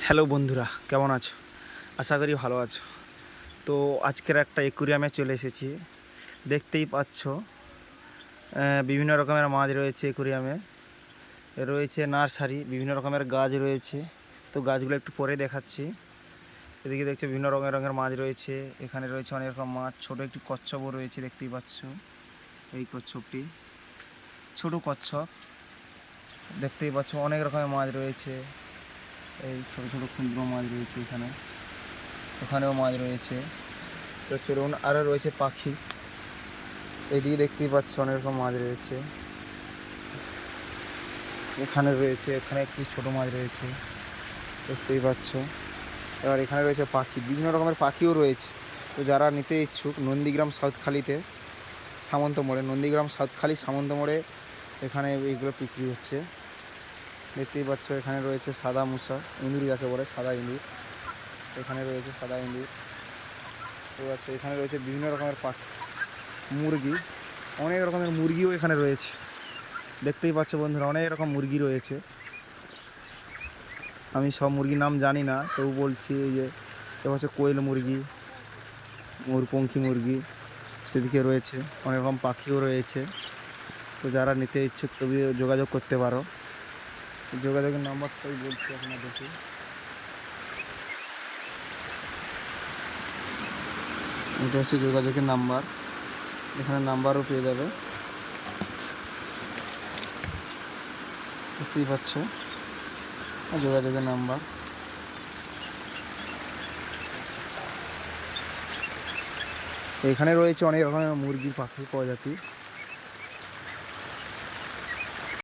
Hello বন্ধুরা, কেমন আছো? আশা করি ভালো আছো। তো আজকের একটা অ্যাকুরিয়ামে চলে এসেছি। দেখতেই পাচ্ছ বিভিন্ন রকমের মাছ রয়েছে অ্যাকুরিয়ামে। রয়েছে নার্সারি, বিভিন্ন রকমের গাছ রয়েছে। তো গাছগুলো একটু পরে দেখাচ্ছি। এদিকে দেখছো বিভিন্ন রঙের মাছ রয়েছে। এখানে রয়েছে অনেক রকম মাছ। ছোট একটি কচ্ছপও রয়েছে, দেখতেই পাচ্ছ। এই কচ্ছপটি ছোট কচ্ছপ, দেখতেই পাচ্ছ। অনেক রকমের মাছ রয়েছে। এই ছোট ছোট ক্ষুদ্র মাছ রয়েছে এখানে, ওখানেও মাছ রয়েছে। তো চলুন, আরও রয়েছে পাখি। এইদিকে দেখতেই পাচ্ছ অনেক রকম মাছ রয়েছে। এখানে রয়েছে, এখানে একটি ছোট মাছ রয়েছে, দেখতেই পাচ্ছ। এবার এখানে রয়েছে পাখি, বিভিন্ন রকমের পাখিও রয়েছে। তো যারা নিতে ইচ্ছুক, নন্দীগ্রাম সাউথখালিতে, সামন্ত মোড়ে, নন্দীগ্রাম সাউথখালি সামন্ত মোড়ে এখানে এইগুলো বিক্রি হচ্ছে। দেখতেই পাচ্ছ এখানে রয়েছে সাদা মূষা, ইঁদুর যাকে বলে, সাদা ইঁদুর। এখানে রয়েছে সাদা ইঁদুর। তো আচ্ছা, এখানে রয়েছে বিভিন্ন রকমের পাখি, মুরগি, অনেক রকমের মুরগিও এখানে রয়েছে। দেখতেই পাচ্ছ বন্ধুরা, অনেক রকম মুরগি রয়েছে। আমি সব মুরগির নাম জানি না, তবু বলছি। এই যে এটা হচ্ছে কোয়েল মুরগি, ময়ূরপঙ্খী মুরগি। সেদিকে রয়েছে অনেক রকম পাখিও রয়েছে। তো যারা নিতে ইচ্ছুক তবে যোগাযোগ করতে পারো। যোগাযোগের নাম্বারটাই বলছি আপনাদেরকে। এটা হচ্ছে যোগাযোগের নাম্বার, এখানে নাম্বারও পেয়ে যাবে, দেখতেই পাচ্ছ যোগাযোগের নাম্বার। এখানে রয়েছে অনেক রকমের মুরগির পাখি প্রজাতি।